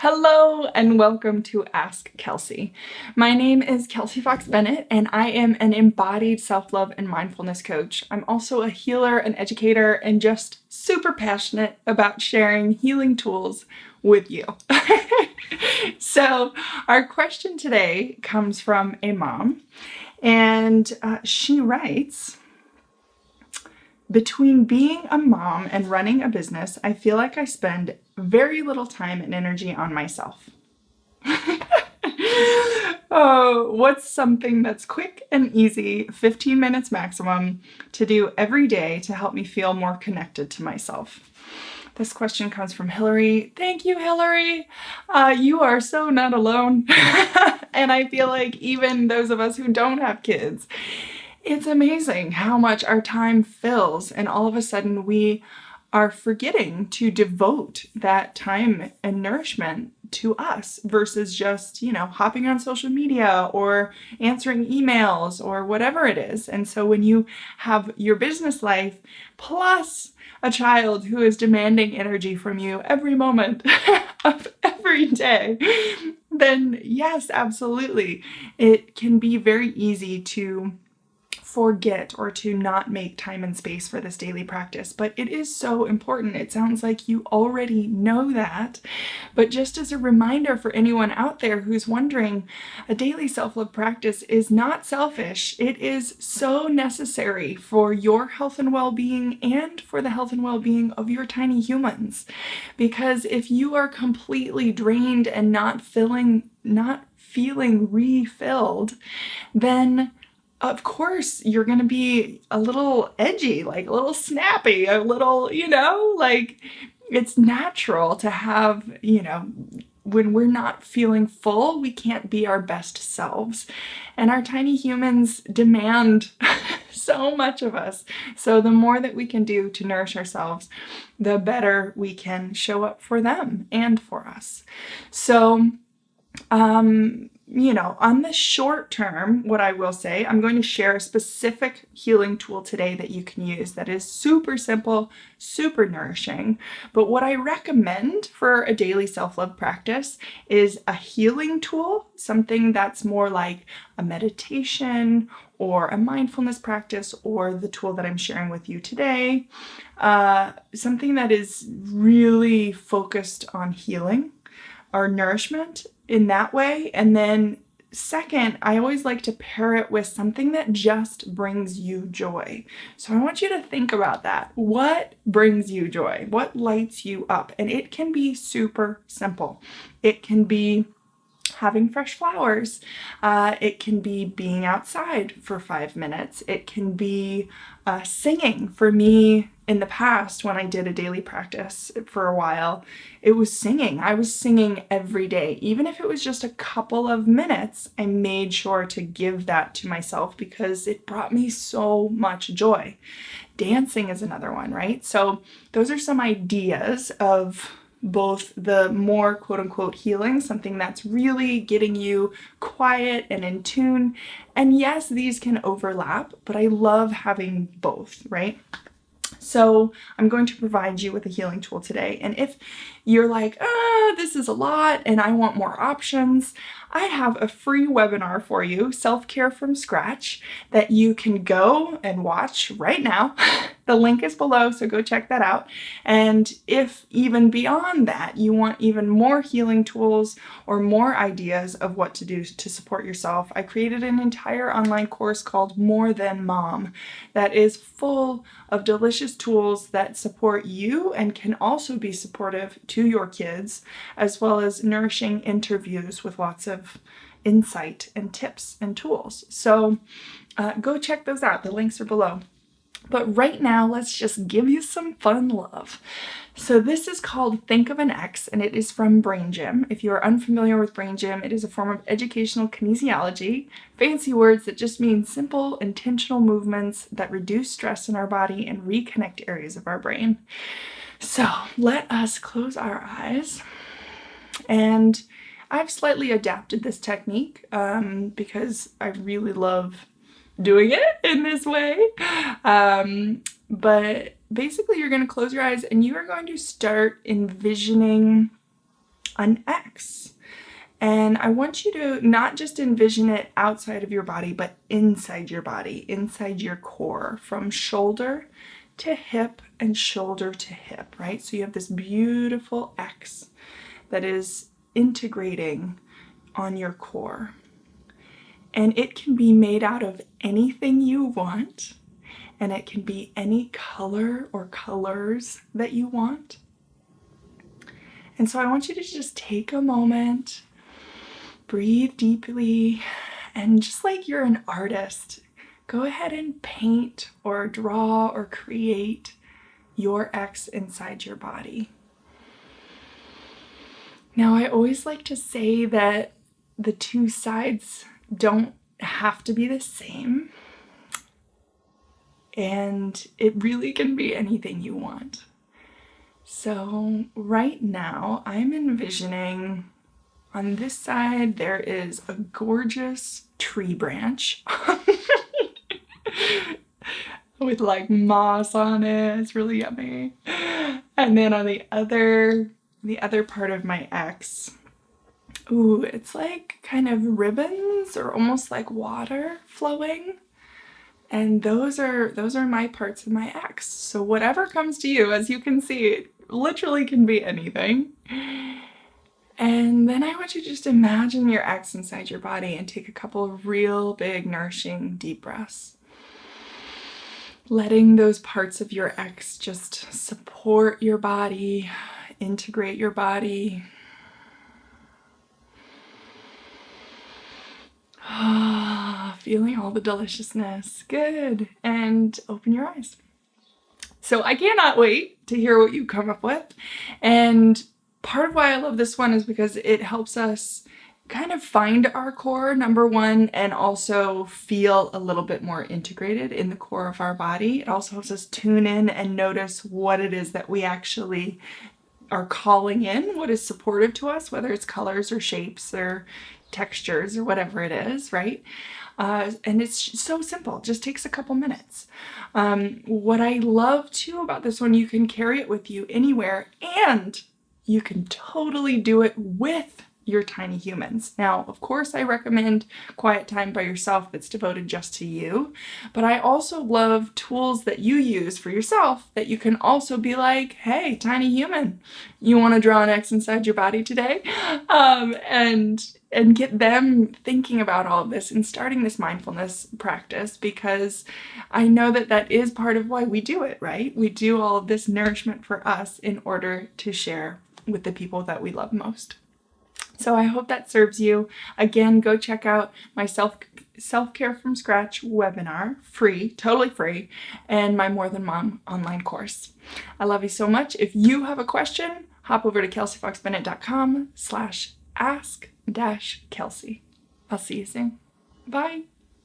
Hello and welcome to Ask Kelsey. My name is Kelsey Fox Bennett and I am an embodied self-love and mindfulness coach. I'm also a healer, an educator, and just super passionate about sharing healing tools with you. So our question today comes from a mom, and she writes, between being a mom and running a business, I feel like I spend very little time and energy on myself. Oh, what's something that's quick and easy, 15 minutes maximum, to do every day to help me feel more connected to myself? This question comes from Hillary. Thank you, Hillary. You are so not alone. And I feel like even those of us who don't have kids, it's amazing how much our time fills, and all of a sudden we are forgetting to devote that time and nourishment to us versus just, hopping on social media or answering emails or whatever it is. And so when you have your business life plus a child who is demanding energy from you every moment of every day, then yes, absolutely, it can be very easy to forget or to not make time and space for this daily practice, but it is so important. It sounds like you already know that, but just as a reminder for anyone out there who's wondering, a daily self-love practice is not selfish. It is so necessary for your health and well-being and for the health and well-being of your tiny humans. Because if you are completely drained and not feeling refilled, then of course, you're going to be a little edgy, like a little snappy, a little, it's natural to have, when we're not feeling full, we can't be our best selves. And our tiny humans demand so much of us. So the more that we can do to nourish ourselves, the better we can show up for them and for us. So, on the short term, what I will say, I'm going to share a specific healing tool today that you can use that is super simple, super nourishing. But what I recommend for a daily self-love practice is a healing tool, something that's more like a meditation or a mindfulness practice, or the tool that I'm sharing with you today, something that is really focused on healing or nourishment in that way. And then second, I always like to pair it with something that just brings you joy. So I want you to think about that. What brings you joy? What lights you up? And it can be super simple. It can be having fresh flowers. It can be being outside for 5 minutes. It can be singing. For me, in the past, when I did a daily practice for a while, it was singing. I was singing every day. Even if it was just a couple of minutes, I made sure to give that to myself because it brought me so much joy. Dancing is another one, right? So those are some ideas of both the more quote unquote healing, something that's really getting you quiet and in tune. And yes, these can overlap, but I love having both, right? So I'm going to provide you with a healing tool today. And if you're like, this is a lot and I want more options, I have a free webinar for you, Self-Care from Scratch, that you can go and watch right now. The link is below, so go check that out. And if even beyond that, you want even more healing tools or more ideas of what to do to support yourself, I created an entire online course called More Than Mom that is full of delicious tools that support you and can also be supportive to your kids, as well as nourishing interviews with lots of insight and tips and tools. So go check those out. The links are below. But right now, let's just give you some fun love. So this is called Think of an X, and it is from Brain Gym. If you are unfamiliar with Brain Gym, it is a form of educational kinesiology, fancy words that just mean simple, intentional movements that reduce stress in our body and reconnect areas of our brain. So let us close our eyes. And I've slightly adapted this technique because I really love doing it in this way. But basically you're going to close your eyes and you are going to start envisioning an X. And I want you to not just envision it outside of your body, but inside your body, inside your core, from shoulder to hip and shoulder to hip, right? So you have this beautiful X that is integrating on your core. And it can be made out of anything you want, and it can be any color or colors that you want. And so I want you to just take a moment, breathe deeply, and just like you're an artist, go ahead and paint or draw or create your X inside your body. Now, I always like to say that the two sides don't have to be the same, and it really can be anything you want. So right now, I'm envisioning on this side, there is a gorgeous tree branch with like moss on it. It's really yummy. And then on the other part of my X, ooh, it's like kind of ribbons or almost like water flowing. And those are my parts of my X. So whatever comes to you, as you can see, it literally can be anything. And then I want you to just imagine your X inside your body and take a couple of real big, nourishing, deep breaths. Letting those parts of your X just support your body, integrate your body. Feeling all the deliciousness. Good. And open your eyes. So I cannot wait to hear what you come up with. And part of why I love this one is because it helps us kind of find our core, number one, and also feel a little bit more integrated in the core of our body. It also helps us tune in and notice what it is that we actually are calling in, what is supportive to us, whether it's colors or shapes or textures or whatever it is, right? And it's so simple, it just takes a couple minutes. What I love too about this one, you can carry it with you anywhere, and you can totally do it with your tiny humans. Now, of course, I recommend quiet time by yourself that's devoted just to you, but I also love tools that you use for yourself that you can also be like, hey, tiny human, you want to draw an X inside your body today? And get them thinking about all of this and starting this mindfulness practice, because I know that that is part of why we do it, right? We do all of this nourishment for us in order to share with the people that we love most. So I hope that serves you. Again, go check out my Self-Care from Scratch webinar, free, totally free, and my More Than Mom online course. I love you so much. If you have a question, hop over to kelseyfoxbennett.com/ask-Kelsey. I'll see you soon. Bye.